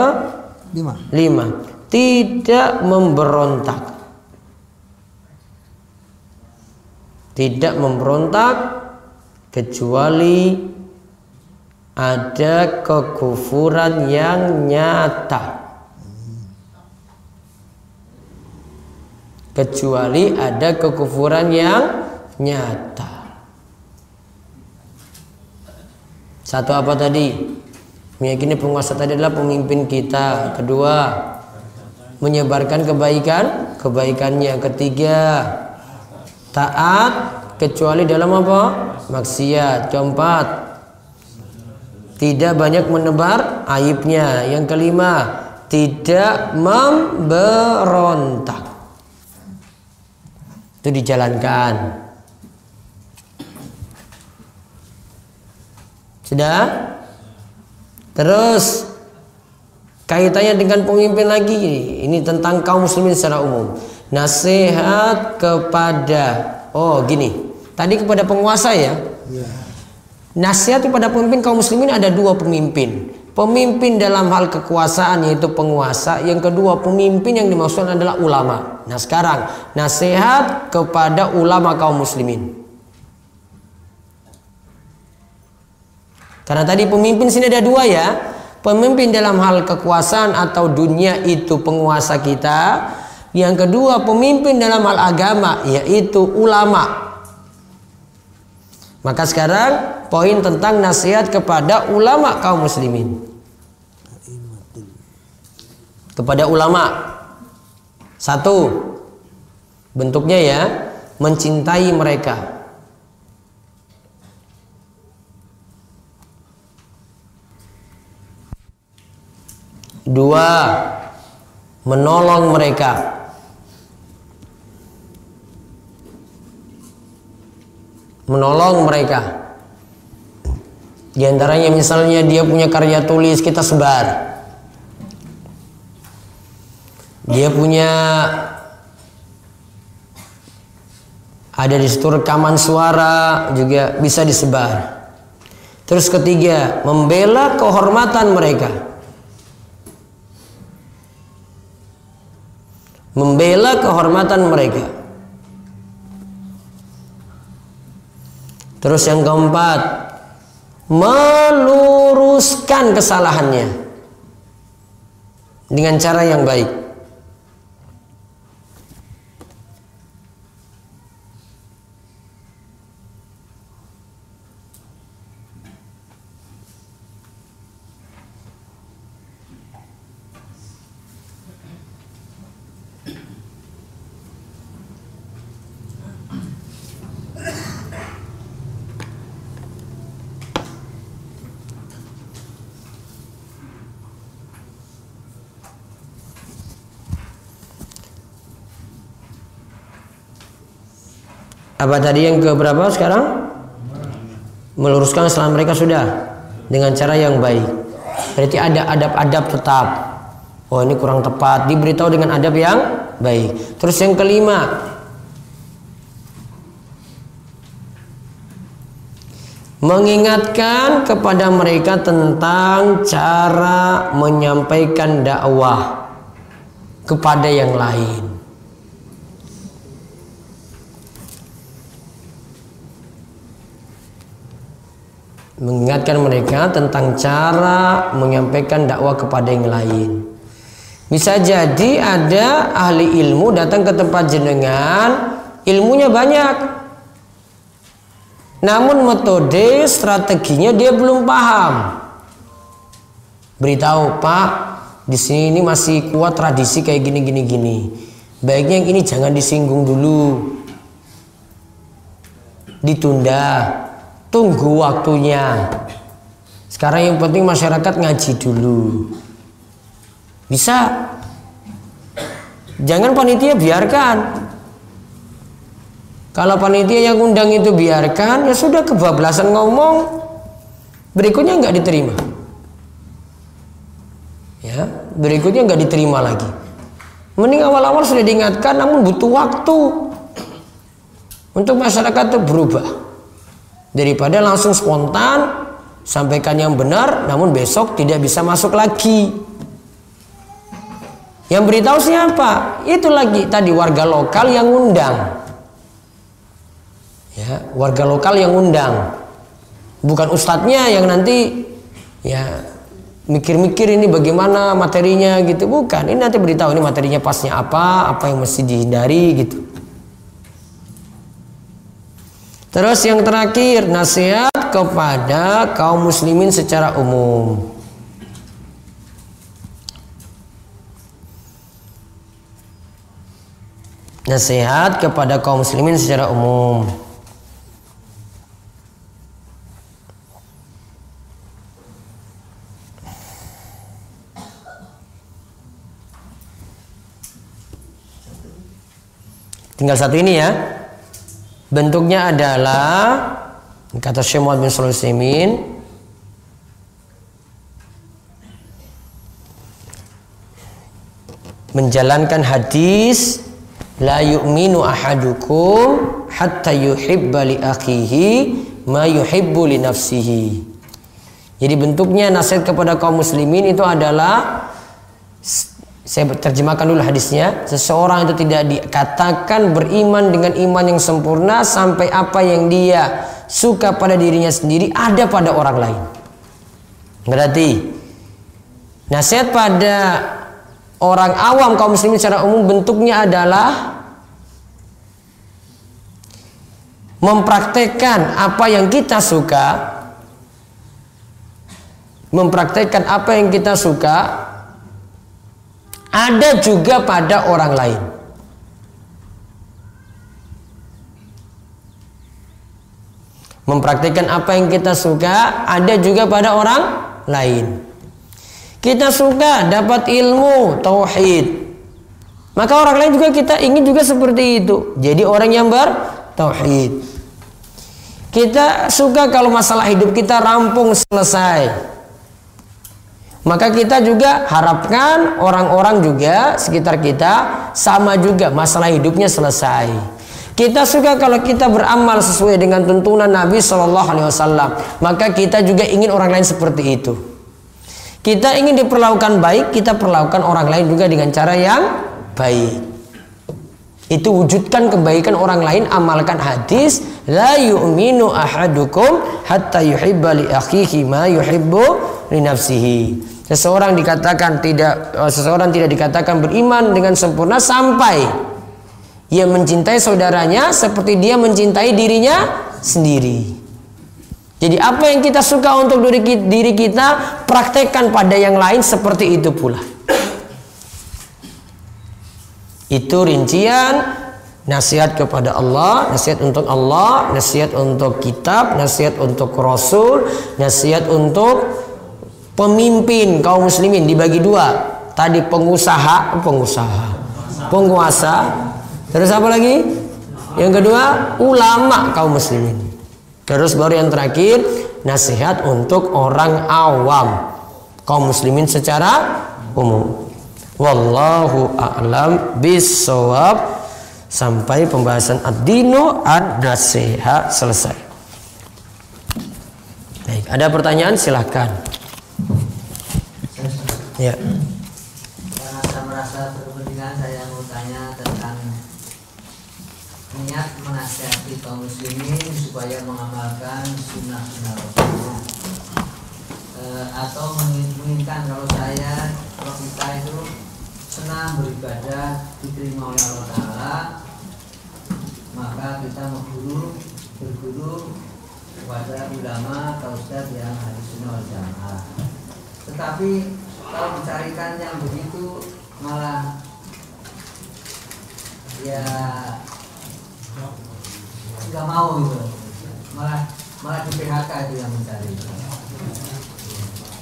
5, tidak memberontak. Tidak memberontak kecuali ada kekufuran yang nyata. Kecuali ada kekufuran yang nyata. Satu apa tadi? Meyakini penguasa tadi adalah pemimpin kita. Kedua, menyebarkan kebaikannya. Ketiga, taat kecuali dalam apa? Maksiat. Keempat, tidak banyak menebar aibnya. Yang kelima, tidak memberontak. Itu dijalankan. Sudah? Terus kaitannya dengan pemimpin lagi. Ini tentang kaum muslimin secara umum. Nasihat kepada, gini, tadi kepada penguasa ya. Nasihat kepada pemimpin kaum muslimin ada 2 pemimpin. Pemimpin dalam hal kekuasaan yaitu penguasa. Yang kedua, pemimpin yang dimaksudkan adalah ulama. Nah sekarang nasihat kepada ulama kaum muslimin. Karena tadi pemimpin sini ada 2 ya. Pemimpin dalam hal kekuasaan atau dunia itu penguasa kita. Yang kedua, pemimpin dalam hal agama yaitu ulama. Maka sekarang poin tentang nasihat kepada ulama kaum muslimin. Kepada ulama. 1, bentuknya ya, mencintai mereka. 2, menolong mereka. Menolong mereka. Di antaranya misalnya dia punya karya tulis, kita sebar. Dia punya ada di situ rekaman suara juga bisa disebar. Terus ketiga, membela kehormatan mereka. Membela kehormatan mereka. Terus yang keempat, meluruskan kesalahannya dengan cara yang baik. Apa tadi yang keberapa sekarang? Meluruskan kesalahan mereka sudah dengan cara yang baik. Berarti ada adab-adab tetap. Oh ini kurang tepat, diberitahu dengan adab yang baik. Terus yang kelima, mengingatkan kepada mereka tentang cara menyampaikan dakwah kepada yang lain. Mengingatkan mereka tentang cara menyampaikan dakwah kepada yang lain. Bisa jadi ada ahli ilmu datang ke tempat jenengan, ilmunya banyak, namun metode strateginya dia belum paham. Beritahu, Pak, di sini ini masih kuat tradisi kayak gini. Baiknya yang ini jangan disinggung dulu, ditunda, tunggu waktunya. Sekarang yang penting masyarakat ngaji dulu. Bisa. Jangan panitia biarkan. Kalau panitia yang undang itu biarkan, ya sudah kebablasan ngomong, berikutnya nggak diterima. Ya, berikutnya nggak diterima lagi. Mending awal-awal sudah diingatkan, namun butuh waktu untuk masyarakat itu berubah. Daripada langsung spontan sampaikan yang benar, namun besok tidak bisa masuk lagi. Yang beritahu siapa? Itu lagi tadi warga lokal yang undang. Ya, warga lokal yang undang, bukan ustadznya yang nanti ya mikir-mikir ini bagaimana materinya gitu, bukan. Ini nanti beritahu ini materinya pasnya apa yang mesti dihindari gitu. Terus yang terakhir, nasihat kepada kaum muslimin secara umum. Nasihat kepada kaum muslimin secara umum. Tinggal satu ini ya. Bentuknya adalah, kata Syekh Muhammad bin Shalih Al-Utsaimin, menjalankan hadis la yu'minu ahadukum hatta yuhibba li akhihi ma yuhibbu li nafsihi. Jadi bentuknya nasihat kepada kaum muslimin itu adalah, saya terjemahkan dulu hadisnya, seseorang itu tidak dikatakan beriman dengan iman yang sempurna sampai apa yang dia suka pada dirinya sendiri ada pada orang lain. Berarti nasihat pada orang awam kaum muslimin secara umum bentuknya adalah mempraktekkan apa yang kita suka, mempraktekkan apa yang kita suka ada juga pada orang lain. Mempraktekkan apa yang kita suka ada juga pada orang lain. Kita suka dapat ilmu tauhid, maka orang lain juga kita ingin juga seperti itu, jadi orang yang bertauhid. Kita suka kalau masalah hidup kita rampung selesai, maka kita juga harapkan orang-orang juga sekitar kita sama juga masalah hidupnya selesai. Kita suka kalau kita beramal sesuai dengan tuntunan Nabi Shallallahu Alaihi Wasallam, maka kita juga ingin orang lain seperti itu. Kita ingin diperlakukan baik, kita perlakukan orang lain juga dengan cara yang baik. Itu wujudkan kebaikan orang lain, amalkan hadis la yu'minu ahadukum hatta yuhibba li akhihi ma yuhibbu li nafsihi. Seseorang tidak dikatakan beriman dengan sempurna sampai ia mencintai saudaranya seperti dia mencintai dirinya sendiri. Jadi apa yang kita suka untuk diri kita, praktekkan pada yang lain seperti itu pula. Itu rincian nasihat kepada Allah, nasihat untuk Allah, nasihat untuk kitab, nasihat untuk Rasul, nasihat untuk pemimpin kaum muslimin dibagi dua. Tadi penguasa, terus apa lagi? Yang kedua, ulama kaum muslimin. Terus baru yang terakhir, nasihat untuk orang awam, kaum muslimin secara umum. Wallahu a'lam bissawab. Sampai pembahasan ad-dinu an-nasiha selesai. Baik, ada pertanyaan silahkan. Ya. Karena saya merasa berkepentingan, saya mau tanya tentang niat menasihati kaum muslimin supaya mengamalkan sunnah-sunnah Rasulullah, atau menginginkan kalau kita itu senang beribadah diterima oleh Allah Ta'ala, maka kita berguru kepada ulama atau ustadz yang Ahlus Sunnah wal Jamaah. Tetapi kalau mencarikan yang begitu malah ya nggak mau gitu, malah di PHK itu yang mencari.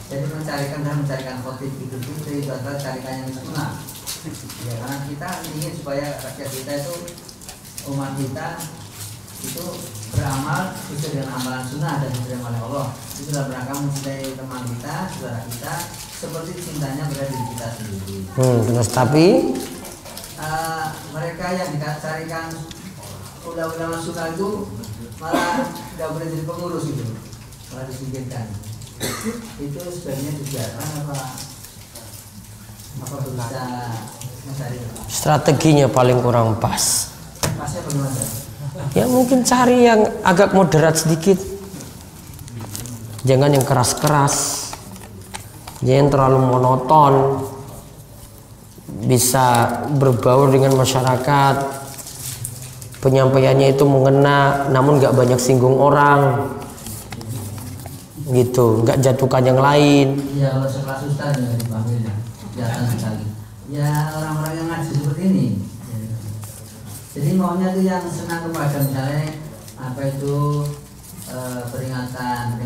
Jadi mencarikan khotib itu adalah carikan yang sunnah. Ya, karena kita ingin supaya rakyat kita itu, umat kita itu beramal sesuai dengan amalan sunnah dan diterima oleh Allah. Itu dalam rangka mencintai teman kita, saudara kita, seperti cintanya pada diri kita sendiri. Terus tapi mereka yang dicarikan ulama sunnah itu malah tidak boleh jadi pengurus gitu, malah disingkirkan. Itu sebenarnya tujuan apa bisa mencari strateginya paling kurang pas. Pasnya bagaimana? Ya mungkin cari yang agak moderat sedikit. Jangan yang keras-keras. Jangan terlalu monoton. Bisa berbaur dengan masyarakat. Penyampaiannya itu mengena, namun nggak banyak singgung orang. Gitu, nggak jatuhkan yang lain. Ya kalau sekelas ustaz ya dipanggilnya jangan sekali. Ya orang-orang yang ngaji seperti ini. Jadi maunya tuh yang senang kepada misalnya apa itu peringatan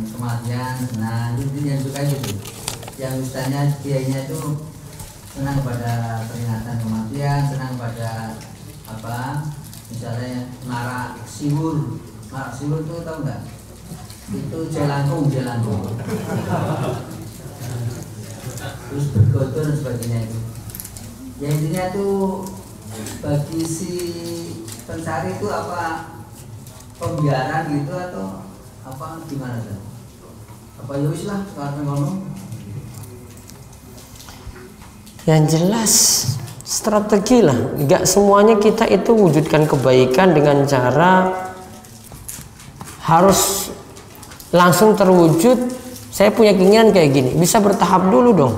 kematian, nah itu yang suka gitu. Yang ustaznya kiainya itu senang kepada peringatan kematian, senang pada apa misalnya marak siwur itu tahu nggak? Itu jelangkung terus bergotor dan sebagainya itu. Ya intinya tuh bagi si pencari itu apa pembiaran gitu atau apa gimana tuh? Apa ya wis lah karena ngomong. Yang jelas strategi lah. Nggak semuanya kita itu wujudkan kebaikan dengan cara harus langsung terwujud. Saya punya keinginan kayak gini, bisa bertahap dulu dong.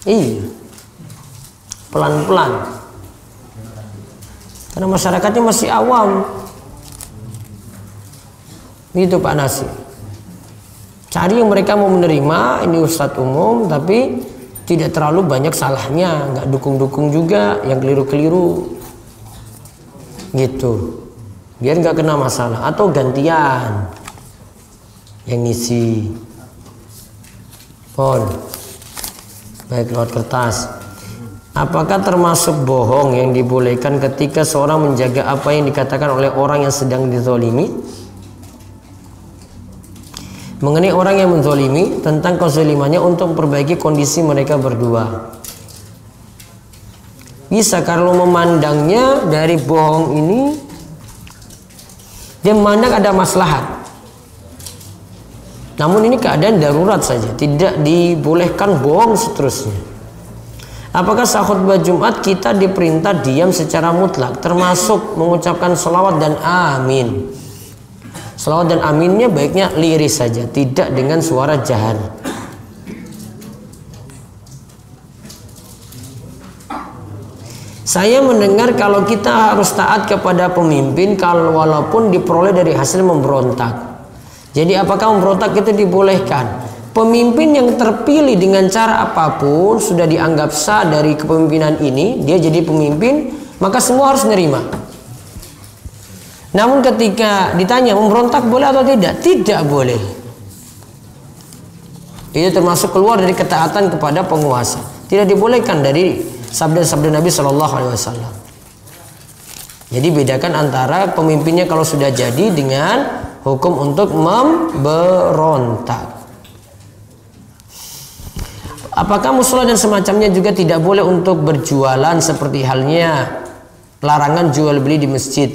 Iya, pelan-pelan. Karena masyarakatnya masih awam. Gitu Pak Nasir. Cari yang mereka mau menerima. Ini ustadz umum, tapi tidak terlalu banyak salahnya, nggak dukung-dukung juga, yang keliru-keliru. Gitu. Biar nggak kena masalah, atau gantian yang ngisi pon baik lewat kertas. Apakah termasuk bohong yang dibolehkan ketika seorang menjaga apa yang dikatakan oleh orang yang sedang dizolimi? Mengenai orang yang menzolimi, tentang kezalimannya untuk memperbaiki kondisi mereka berdua. Bisa kalau memandangnya dari bohong ini, dia memandang ada maslahat. Namun ini keadaan darurat saja, tidak dibolehkan bohong seterusnya. Apakah saat khutbah Jumat kita diperintah diam secara mutlak, termasuk mengucapkan sholawat dan amin? Sholawat dan aminnya baiknya liris saja, tidak dengan suara jahar. Saya mendengar kalau kita harus taat kepada pemimpin kalau walaupun diperoleh dari hasil memberontak. Jadi apakah memberontak itu dibolehkan? Pemimpin yang terpilih dengan cara apapun sudah dianggap sah dari kepemimpinan ini, dia jadi pemimpin, maka semua harus menerima. Namun ketika ditanya memberontak boleh atau tidak? Tidak boleh. Itu termasuk keluar dari ketaatan kepada penguasa. Tidak dibolehkan dari sabda-sabda Nabi Shallallahu Alaihi Wasallam. Jadi bedakan antara pemimpinnya kalau sudah jadi dengan hukum untuk memberontak. Apakah musola dan semacamnya juga tidak boleh untuk berjualan seperti halnya larangan jual beli di masjid?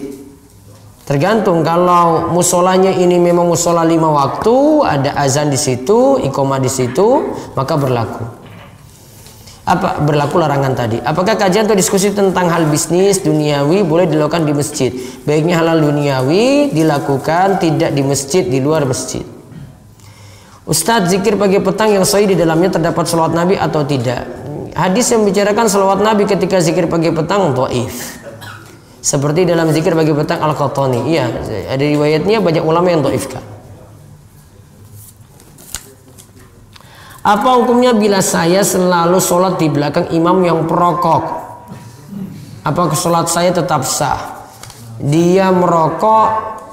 Tergantung, kalau musolanya ini memang musola 5 waktu, ada azan di situ, iqomah di situ, maka berlaku. Apa berlaku larangan tadi? Apakah kajian atau diskusi tentang hal bisnis duniawi boleh dilakukan di masjid? Baiknya halal duniawi dilakukan tidak di masjid, di luar masjid. Ustadz, zikir pagi petang yang sahih di dalamnya terdapat salawat Nabi atau tidak? Hadis yang membicarakan salawat Nabi ketika zikir pagi petang dhaif. Seperti dalam zikir pagi petang Al-Qahtani. Iya, ada riwayatnya, banyak ulama yang dhaifkan. Apa hukumnya bila saya selalu sholat di belakang imam yang perokok? Apakah sholat saya tetap sah? Dia merokok,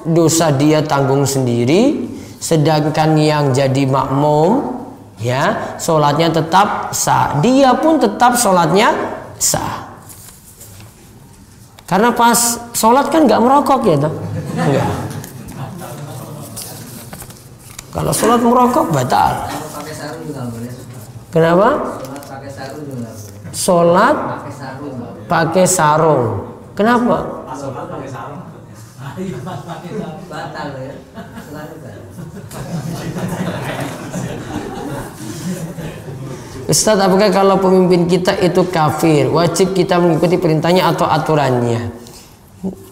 dosa dia tanggung sendiri. Sedangkan yang jadi makmum, ya, sholatnya tetap sah. Dia pun tetap sholatnya sah. Karena pas sholat kan nggak merokok ya, toh? Enggak. Kalau sholat merokok batal. Kenapa? Sholat pakai sarung. Kenapa? Batal ya. Ustadz, apakah kalau pemimpin kita itu kafir, wajib kita mengikuti perintahnya atau aturannya?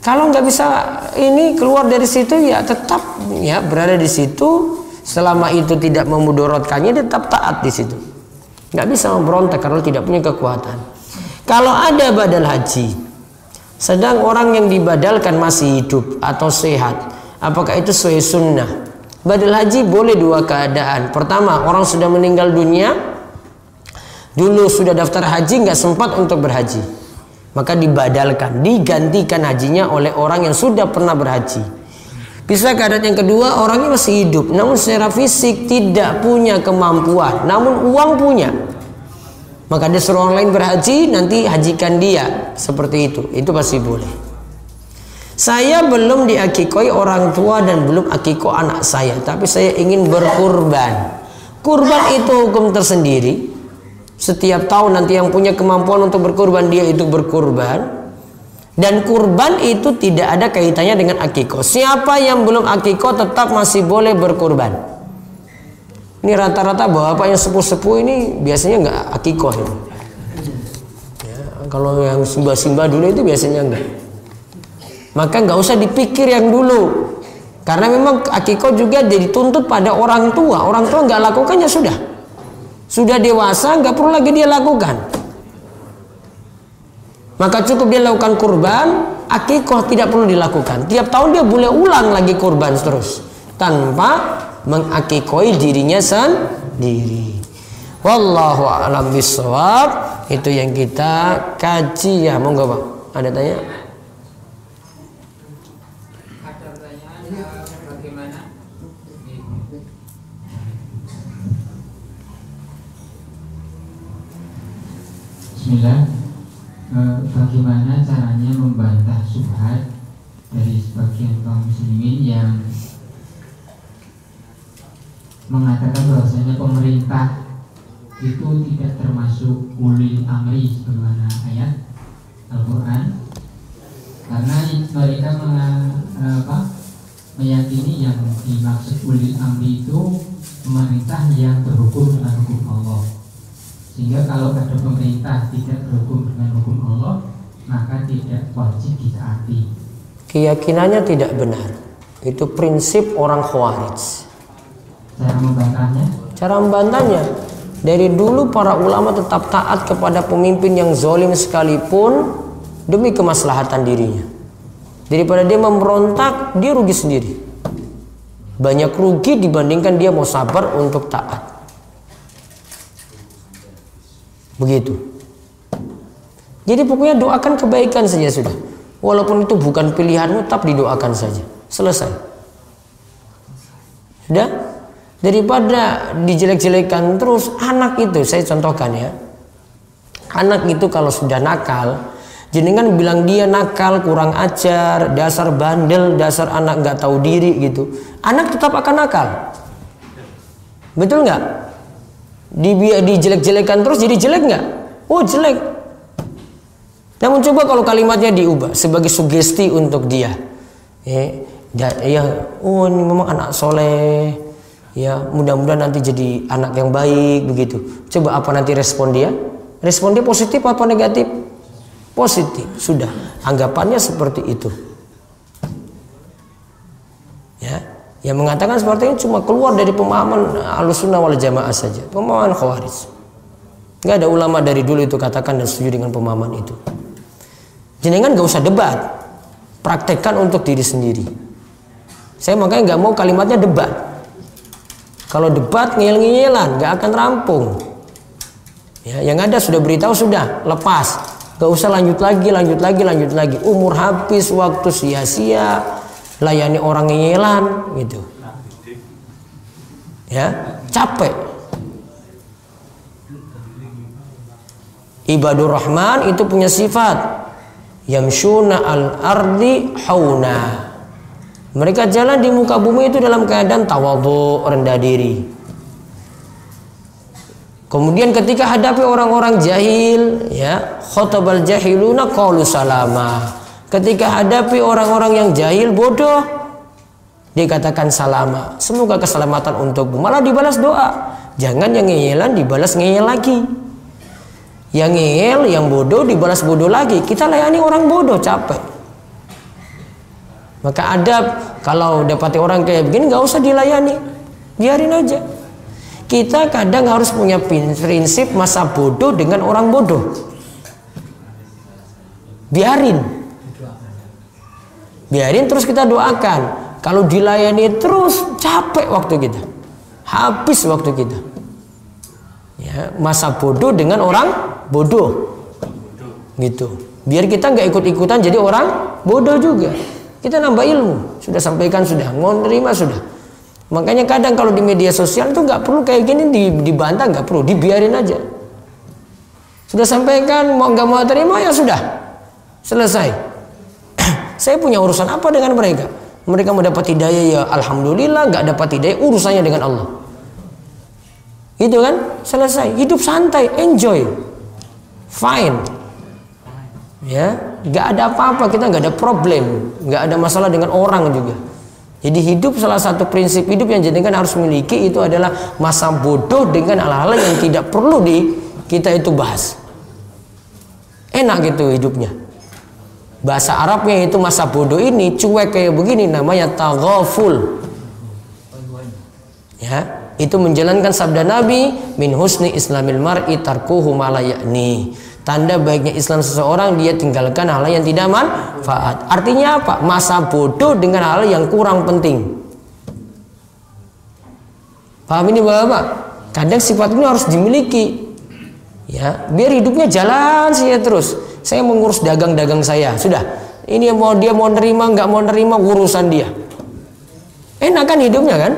Kalau nggak bisa ini keluar dari situ, ya tetap ya berada di situ. Selama itu tidak memudorotkannya, tetap taat di situ. Nggak bisa memberontak kalau tidak punya kekuatan. Kalau ada badal haji, sedang orang yang dibadalkan masih hidup atau sehat, apakah itu sesuai sunnah? Badal haji boleh 2 keadaan. Pertama, orang sudah meninggal dunia, dulu sudah daftar haji nggak sempat untuk berhaji, maka dibadalkan, digantikan hajinya oleh orang yang sudah pernah berhaji. Bisa keadaan yang kedua, orangnya masih hidup namun secara fisik tidak punya kemampuan, namun uang punya, maka dia suruh orang lain berhaji, nanti hajikan dia. Seperti itu pasti boleh. Saya belum diakikoi orang tua dan belum akikoh anak saya, tapi saya ingin berkurban. Kurban itu hukum tersendiri. Setiap tahun nanti yang punya kemampuan untuk berkurban, dia itu berkurban. Dan kurban itu tidak ada kaitannya dengan akikoh. Siapa yang belum akikoh tetap masih boleh berkurban. Ini rata-rata bapak yang sepuh-sepuh ini biasanya nggak akikoh ini. Ya, kalau yang simba-simba dulu itu biasanya enggak. Maka nggak usah dipikir yang dulu. Karena memang akikoh juga dituntut pada orang tua. Orang tua nggak lakukannya sudah dewasa, nggak perlu lagi dia lakukan. Maka cukup dia lakukan kurban, akikoh tidak perlu dilakukan. Tiap tahun dia boleh ulang lagi kurban terus, tanpa mengakikoi dirinya sendiri. Wallahu a'lam bishawab. Itu yang kita kaji ya. Monggo Pak, ada tanya? Bismillah. Bagaimana caranya membantah syubhat dari sebagian kaum muslimin yang mengatakan bahwasanya pemerintah itu tidak termasuk ulil amri sebagaimana ayat Al-Quran, karena mereka meyakini yang dimaksud ulil amri itu pemerintah yang berhukum dengan hukum Allah. Sehingga kalau ada pemerintah tidak berhukum dengan hukum Allah, maka tidak wajib ditaati. Keyakinannya tidak benar. Itu prinsip orang Khawarij. Cara membantahnya? Cara membantahnya, dari dulu para ulama tetap taat kepada pemimpin yang zalim sekalipun demi kemaslahatan dirinya. Daripada dia memberontak, dia rugi sendiri. Banyak rugi dibandingkan dia mau sabar untuk taat. Begitu. Jadi pokoknya doakan kebaikan saja sudah. Walaupun itu bukan pilihanmu, tetap didoakan saja. Selesai. Sudah? Daripada dijelek-jelekan terus. Anak itu, saya contohkan ya, Anak itu kalau sudah nakal, jenengan bilang dia nakal, kurang ajar, dasar bandel, dasar anak nggak tahu diri gitu, anak tetap akan nakal. Betul nggak? Dijelek-jelekan terus jadi jelek nggak? Oh jelek. Namun coba kalau kalimatnya diubah sebagai sugesti untuk dia, oh ini memang anak soleh, ya mudah-mudahan nanti jadi anak yang baik begitu. Coba apa nanti respon dia? Respon dia positif apa negatif? Positif. Sudah, anggapannya seperti itu. Ya, yang mengatakan seperti ini cuma keluar dari pemahaman Ahlussunnah wal Jamaah saja, pemahaman Khawarij. Nggak ada ulama dari dulu itu katakan dan setuju dengan pemahaman itu. Jenengan nggak usah debat, praktekkan untuk diri sendiri. Saya makanya nggak mau kalimatnya debat. Kalau debat ngeyel-ngeyelan nggak akan rampung. Ya, yang ada sudah beritahu sudah lepas, nggak usah lanjut lagi. Umur habis, waktu sia-sia, layani orang ngeyelan gitu. Ya, capek. Ibadur Rahman itu punya sifat yamshuna al-ardi hauna. Mereka jalan di muka bumi itu dalam keadaan tawadhu, rendah diri. Kemudian ketika hadapi orang-orang jahil, ya, khotabal jahiluna qalu salama. Ketika hadapi orang-orang yang jahil, bodoh, dikatakan salama. Semoga keselamatan untukmu. Malah dibalas doa. Jangan yang ngeyelan dibalas ngeyel lagi. Yang ngeyel, yang bodoh dibalas bodoh lagi. Kita layani orang bodoh, capek. Maka adab kalau dapati orang kayak begini nggak usah dilayani, biarin aja. Kita kadang harus punya prinsip masa bodoh dengan orang bodoh. Biarin terus kita doakan. Kalau dilayani terus capek waktu kita, habis waktu kita. Ya, masa bodoh dengan orang bodoh gitu. Biar kita nggak ikut-ikutan jadi orang bodoh juga. Kita nambah ilmu. Sudah sampaikan sudah, mau nerima sudah. Makanya kadang kalau di media sosial itu nggak perlu kayak gini dibantah, nggak perlu, dibiarin aja. Sudah sampaikan, mau nggak mau terima ya sudah, selesai. Saya punya urusan apa dengan mereka? Mereka mau dapat hidayah ya alhamdulillah, nggak dapat hidayah urusannya dengan Allah. Gitu kan? Selesai. Hidup santai, enjoy, fine. Ya, nggak ada apa-apa, kita nggak ada problem, nggak ada masalah dengan orang juga. Jadi hidup, salah satu prinsip hidup yang jadikan harus miliki itu adalah masa bodoh dengan hal-hal yang tidak perlu kita itu bahas. Enak gitu hidupnya. Bahasa Arabnya itu masa bodoh ini cuek kayak begini namanya taghaful. Ya, itu menjalankan sabda Nabi, min husni islamil mar'i tarkuhu ma la ya'ni. Tanda baiknya Islam seseorang dia tinggalkan hal yang tidak manfaat. Artinya apa? Masa bodoh dengan hal yang kurang penting. Paham ini Bapak? Kadang sifat ini harus dimiliki. Ya, biar hidupnya jalan saja terus. Saya mengurus dagang-dagang saya, sudah. Ini dia mau nerima nggak mau nerima urusan dia. Enak kan hidupnya kan?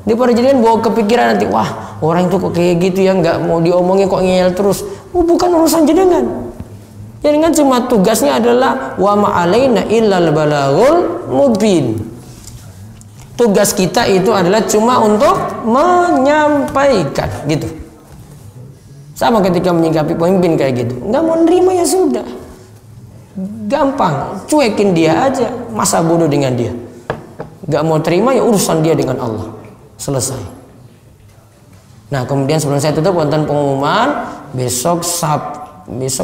Daripada jadian bawa kepikiran nanti, wah orang itu kok kayak gitu ya, nggak mau diomongin kok ngeyel terus. Oh, bukan urusan jenengan. Jenengan cuma tugasnya adalah wa ma'alaina illal balaghul mubin. Tugas kita itu adalah cuma untuk menyampaikan gitu. Sama ketika menyikapi pemimpin kayak gitu, nggak mau nerima ya sudah, gampang, cuekin dia aja, masa bodoh dengan dia. Nggak mau terima ya urusan dia dengan Allah, selesai. Nah kemudian sebelum saya tutup wonten pengumuman besok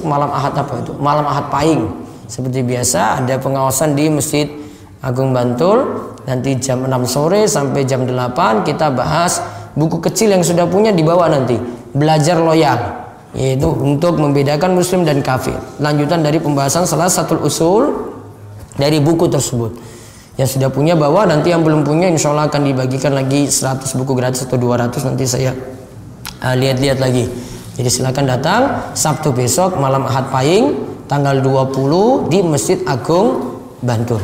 malam Ahad apa itu? Malam Ahad Pahing. Seperti biasa ada pengawasan di Masjid Agung Bantul. Nanti jam 6 sore sampai jam 8 kita bahas buku kecil yang sudah punya dibawa nanti. Belajar loyal, yaitu untuk membedakan muslim dan kafir. Lanjutan dari pembahasan salah satu usul dari buku tersebut. Yang sudah punya bawa, nanti yang belum punya insya Allah akan dibagikan lagi 100 buku gratis atau 200, nanti saya lihat-lihat lagi. Jadi silakan datang Sabtu besok malam Ahad Pahing tanggal 20 di Masjid Agung Bantul.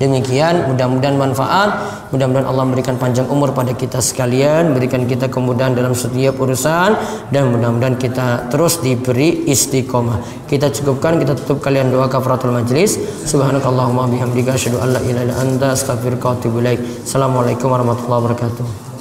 Demikian, mudah-mudahan manfaat, mudah-mudahan Allah memberikan panjang umur pada kita sekalian, berikan kita kemudahan dalam setiap urusan, dan mudah-mudahan kita terus diberi istiqomah. Kita cukupkan, kita tutup kalian doa kafaratul majlis. Subhanakallahumma bihamdika asyhadu an la ilaha illa anta astaghfiruka wa atubu ilaik. Assalamualaikum warahmatullahi wabarakatuh.